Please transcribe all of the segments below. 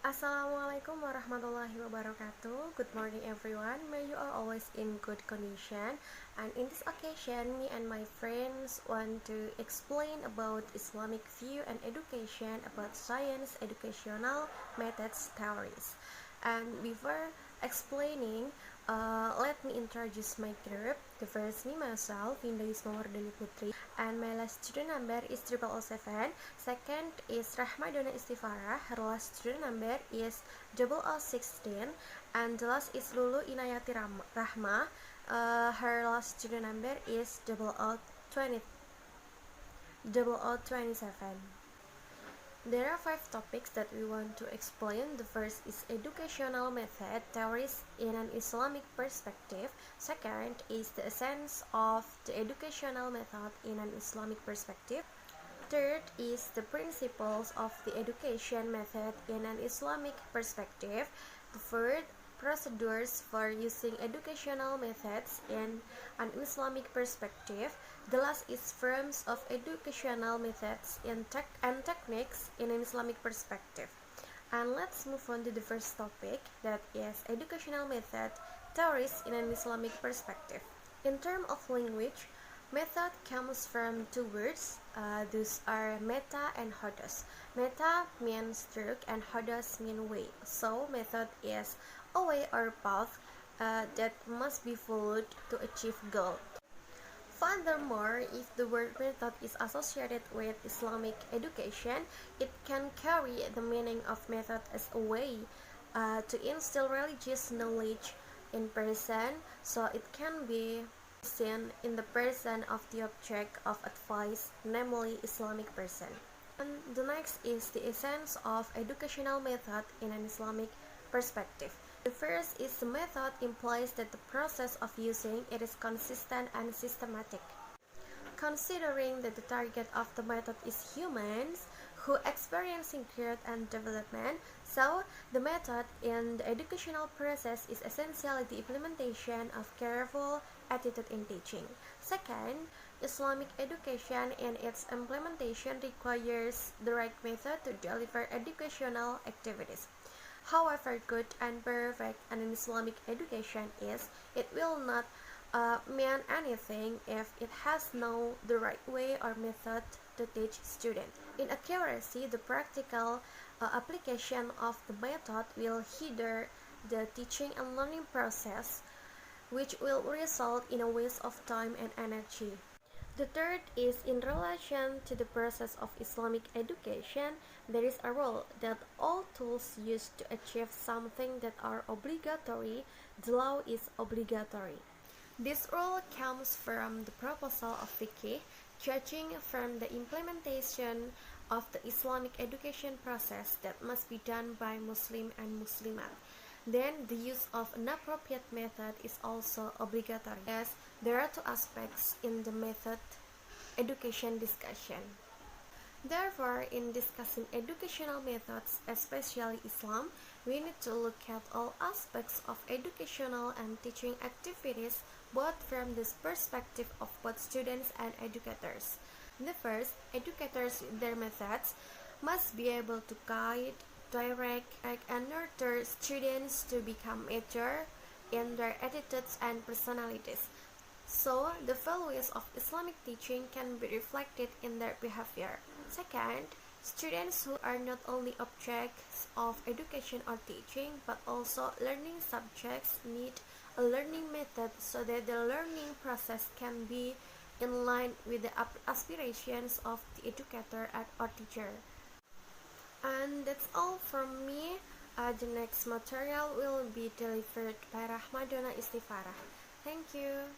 Assalamualaikum warahmatullahi wabarakatuh. Good morning everyone. May you are always in good condition. And in this occasion, me and my friends want to explain about Islamic view and education about science, educational methods, theories. And before explaining, let me introduce my group. The first me myself, Winda Ismawardani Putri, and my last student number is 0007. Second is Rahmadona Istifara. Her last student number is 0016, and the last is Lulu Inayati Rahma. Her last student number is 0027. There are 5 topics that we want to explain. The first is educational method, theories in an Islamic perspective. Second is the essence of the educational method in an Islamic perspective. Third is the principles of the education method in an Islamic perspective. The fourth, procedures for using educational methods in an Islamic perspective. The last is forms of educational methods and techniques in an Islamic perspective. And let's move on to the first topic, that is educational method, theories in an Islamic perspective. In terms of language, method comes from 2 words. Those are meta and hodos. Meta means stroke and hodos mean way. So method is a way or path that must be followed to achieve goal. Furthermore, if the word method is associated with Islamic education, it can carry the meaning of method as a way to instill religious knowledge in person, so it can be seen in the person of the object of advice, namely Islamic person. And the next is the essence of educational method in an Islamic perspective. The first is the method implies that the process of using it is consistent and systematic. Considering that the target of the method is humans who experiencing growth and development, so the method in the educational process is essentially the implementation of careful attitude in teaching. Second, Islamic education in its implementation requires the right method to deliver educational activities. However good and perfect an Islamic education is, it will not mean anything if it has no the right way or method to teach students. In accuracy, the practical application of the method will hinder the teaching and learning process, which will result in a waste of time and energy. The third is in relation to the process of Islamic education, there is a rule that all tools used to achieve something that are obligatory, the law is obligatory. This rule comes from the proposal of fiqh, judging from the implementation of the Islamic education process that must be done by Muslim and Muslimat. Then the use of an appropriate method is also obligatory, as there are 2 aspects in the method education discussion. Therefore, in discussing educational methods, especially Islam, we need to look at all aspects of educational and teaching activities, both from this perspective of both students and educators. The first, educators with their methods must be able to guide, direct, and nurture students to become mature in their attitudes and personalities. So, the values of Islamic teaching can be reflected in their behavior. Second, students who are not only objects of education or teaching, but also learning subjects need a learning method so that the learning process can be in line with the aspirations of the educator or teacher. And that's all from me. The next material will be delivered by Rahmadona Istifara. Thank you.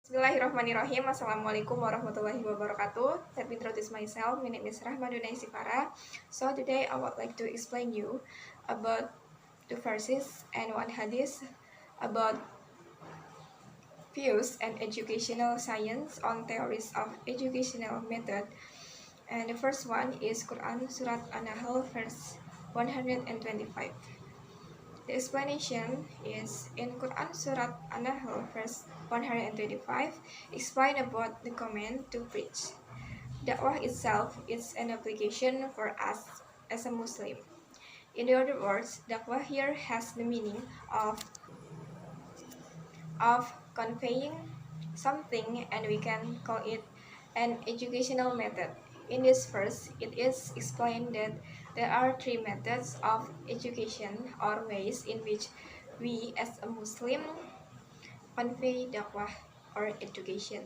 Bismillahirrahmanirrahim. Assalamualaikum warahmatullahi wabarakatuh. Let me introduce myself. My name is Rahmaduna Isifara. So today I would like to explain you about 2 verses and 1 hadith about views and educational science on theories of educational method. And the first one is Quran Surat An-Nahl verse 125. The explanation is in Quran Surat An-Nahl verse 125, explain about the command to preach. Dakwah itself is an obligation for us as a Muslim. In other words, dakwah here has the meaning of conveying something, and we can call it an educational method. In this verse, it is explained that there are three methods of education or ways in which we as a Muslim convey dakwah or education.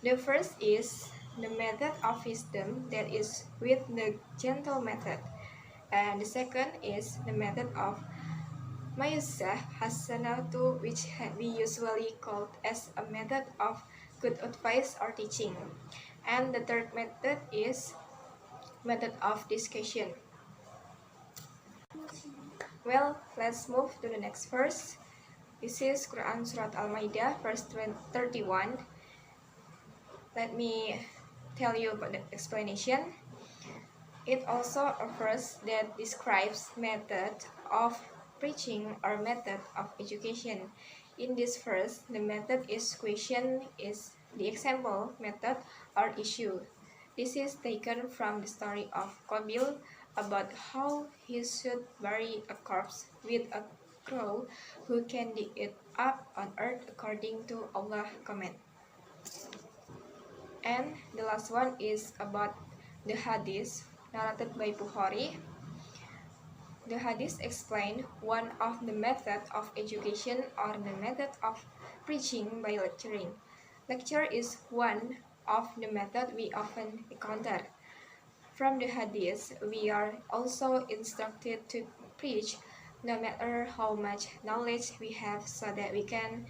The first is the method of wisdom, that is with the gentle method. And the second is the method of Mayusah Hasanatu, which we usually call as a method of good advice or teaching. And the third method is method of discussion. Well, let's move to the next verse. This is Quran Surat Al-Maidah, verse 31. Let me tell you about the explanation. It also a verse that describes method of preaching or method of education. In this verse, the method is question is the example, method, or issue. This is taken from the story of Qabil about how he should bury a corpse with a crow who can dig it up on earth according to Allah's command. And the last one is about the hadith narrated by Bukhari. The hadith explain one of the method of education or the method of preaching by lecturing. Lecture is one of the method we often encounter. From the hadith, we are also instructed to preach no matter how much knowledge we have, so that we can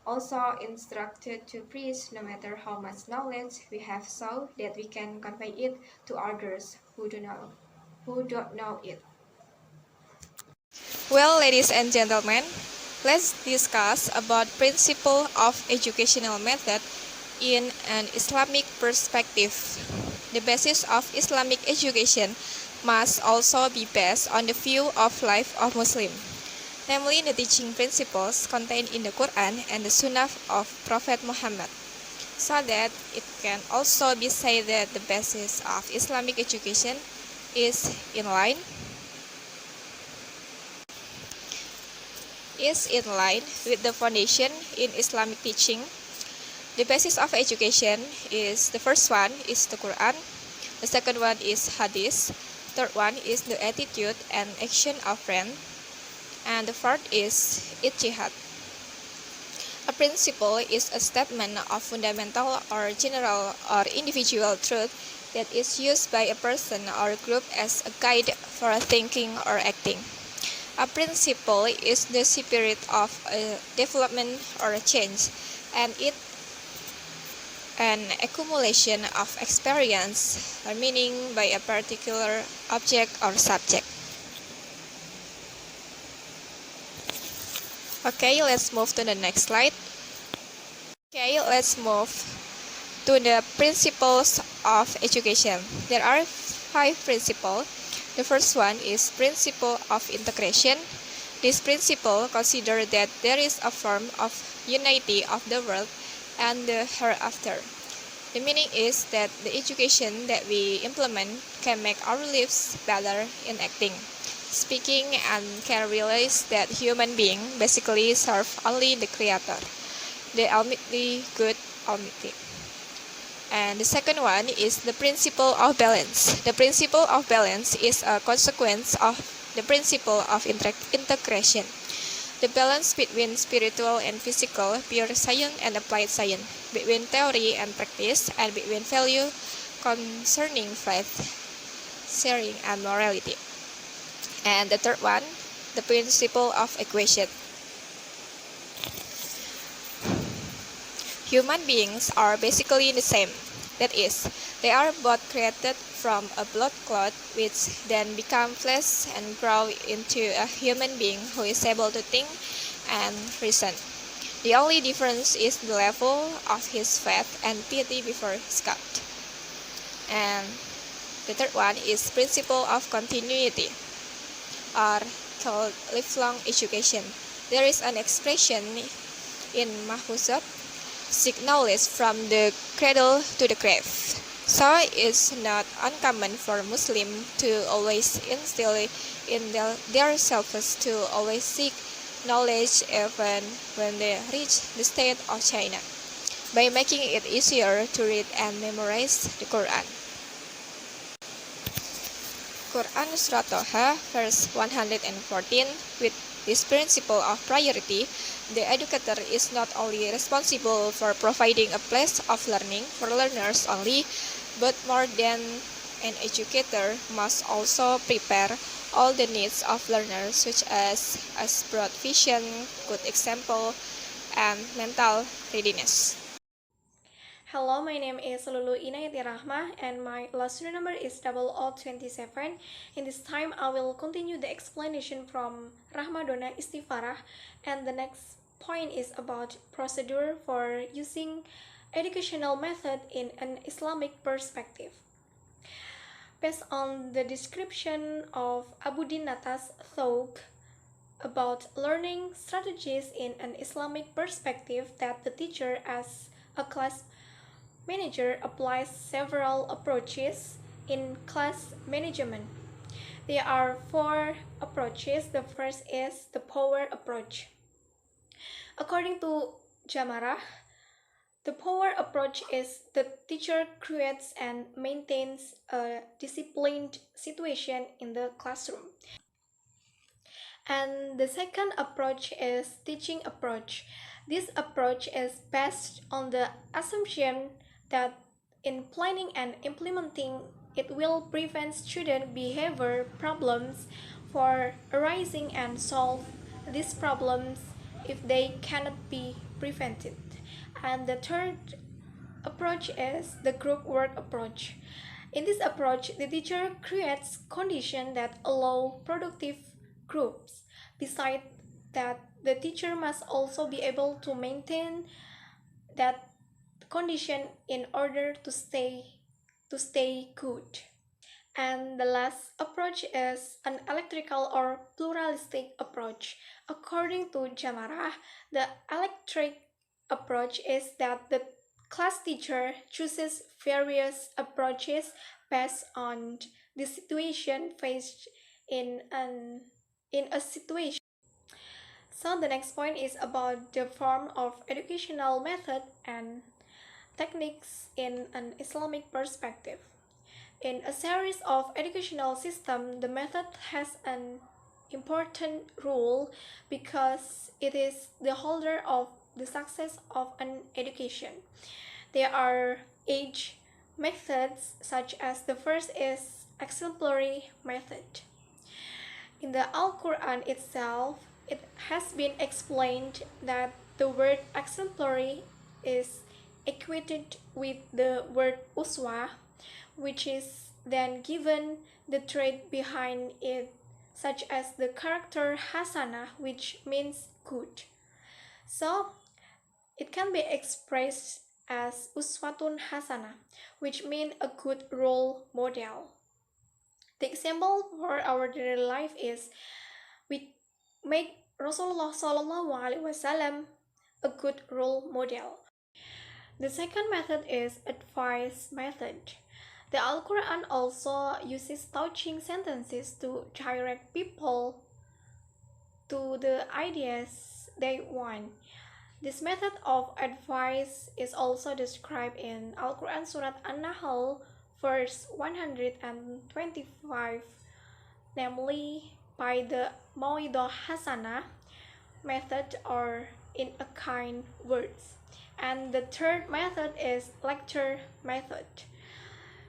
also instructed to preach no matter how much knowledge we have, so that we can convey it to others who don't know it. Well, ladies and gentlemen, let's discuss about principle of educational method in an Islamic perspective. The basis of Islamic education must also be based on the view of life of Muslim, namely the teaching principles contained in the Quran and the Sunnah of Prophet Muhammad, so that it can also be said that the basis of Islamic education is in line with the foundation in Islamic teaching. The basis of education is, the first one is the Quran, the second one is Hadith, third one is the attitude and action of friend, and the fourth is ijtihad. A principle is a statement of fundamental or general or individual truth that is used by a person or group as a guide for thinking or acting. A principle is the spirit of a development or a change, and it an accumulation of experience or meaning by a particular object or subject. Okay, let's move to the next slide. Okay, let's move to the principles of education. There are 5 principles. The first one is principle of integration. This principle considers that there is a form of unity of the world and the hereafter. The meaning is that the education that we implement can make our lives better in acting, speaking, and can realize that human beings basically serve only the Creator, the Almighty Good Almighty. And the second one is the principle of balance. The principle of balance is a consequence of the principle of integration. The balance between spiritual and physical, pure science and applied science, between theory and practice, and between value concerning faith, sharing, and morality. And the third one, the principle of equation. Human beings are basically the same. That is, they are both created from a blood clot, which then become flesh and grow into a human being who is able to think and reason. The only difference is the level of his faith and piety before his God. And the third one is principle of continuity, or called lifelong education. There is an expression in Mahfuzat, seek knowledge from the cradle to the grave. So it's not uncommon for Muslims to always instill in their selves to always seek knowledge even when they reach the state of China, by making it easier to read and memorize the Quran. Quran Surah Toha, verse 114, with this principle of priority, the educator is not only responsible for providing a place of learning for learners only, but more than an educator must also prepare all the needs of learners, such as broad vision, good example, and mental readiness. Hello, my name is Lulu Inayati Rahma and my lesson number is 0027. In this time, I will continue the explanation from Rahmadona Istifarah, and the next point is about procedure for using educational method in an Islamic perspective. Based on the description of Abuddin Natas thought about learning strategies in an Islamic perspective, that the teacher as a class manager applies several approaches in class management. There are 4 approaches. The first is the power approach. According to Jamarah, the power approach is the teacher creates and maintains a disciplined situation in the classroom. And the second approach is teaching approach. This approach is based on the assumption that in planning and implementing, it will prevent student behavior problems for arising and solve these problems if they cannot be prevented. And the third approach is the group work approach. In this approach, the teacher creates conditions that allow productive groups. Besides that, the teacher must also be able to maintain that condition in order to stay good. And the last approach is an electrical or pluralistic approach. According to Jamarah, the electric approach is that the class teacher chooses various approaches based on the situation faced in a situation. So the next point is about the form of educational method and techniques in an Islamic perspective. In a series of educational systems, the method has an important role because it is the holder of the success of an education. There are 8 methods, such as the first is Exemplary Method. In the Al-Quran itself, it has been explained that the word exemplary is equated with the word uswa, which is then given the trait behind it, such as the character hasana, which means good. So, it can be expressed as uswatun hasana, which means a good role model. The example for our daily life is we make Rasulullah SAW a good role model. The second method is advice method. The Al-Quran also uses touching sentences to direct people to the ideas they want. This method of advice is also described in Al-Quran Surat An-Nahl verse 125, namely by the Mau'idah Hasanah method, or in a kind words. And the third method is lecture method.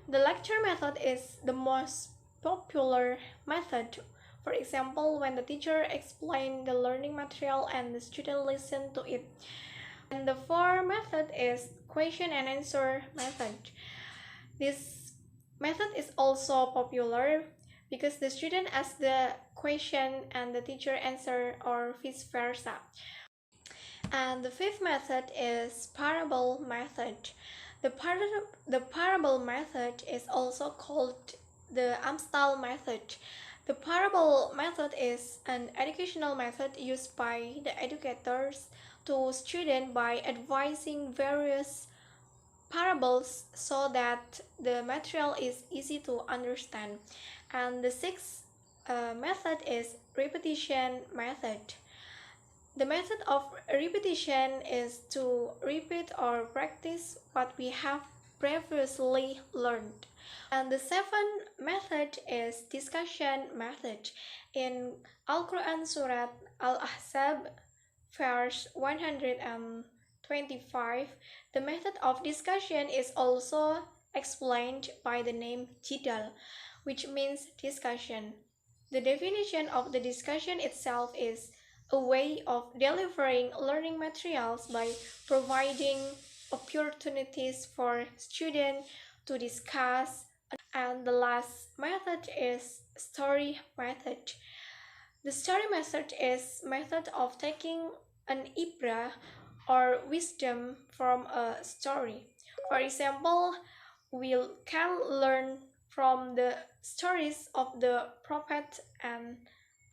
The lecture method is the most popular method. For example, when the teacher explains the learning material and the student listen to it. And the fourth method is question and answer method. This method is also popular because the student asks the question and the teacher answer, or vice versa. And the fifth method is parable method. The parable method is also called the Amstal method. The parable method is an educational method used by the educators to students by advising various parables so that the material is easy to understand. And the sixth method is repetition method. The method of repetition is to repeat or practice what we have previously learned. And the seventh method is discussion method. In Al-Quran Surat Al-Ahzab verse 125, the method of discussion is also explained by the name jidal, which means discussion. The definition of the discussion itself is a way of delivering learning materials by providing opportunities for students to discuss. And the last method is story method. The story method is method of taking an ibrah or wisdom from a story. For example, we can learn from the stories of the prophet and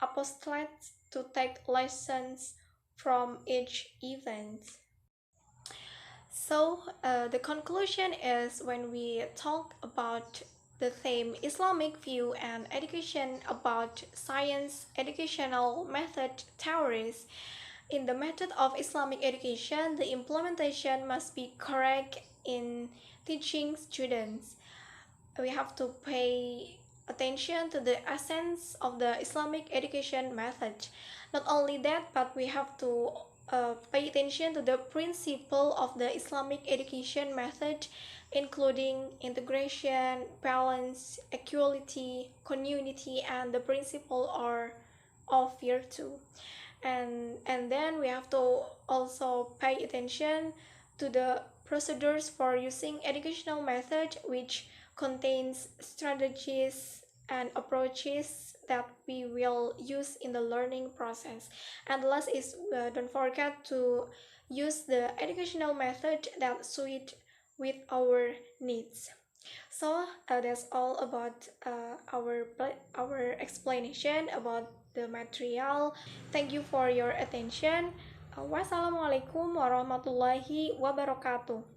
apostles to take lessons from each event. So the conclusion is, when we talk about the theme Islamic view and education about science educational method theories, in the method of Islamic education, the implementation must be correct in teaching students. We have to pay attention to the essence of the Islamic education method. Not only that, but we have to pay attention to the principle of the Islamic education method, including integration, balance, equality, community, and the principle of virtue. And then we have to also pay attention to the procedures for using educational method, which contains strategies and approaches that we will use in the learning process. And last is, don't forget to use the educational method that suit with our needs. So that's all about our explanation about the material. Thank you for your attention. Wassalamualaikum warahmatullahi wabarakatuh.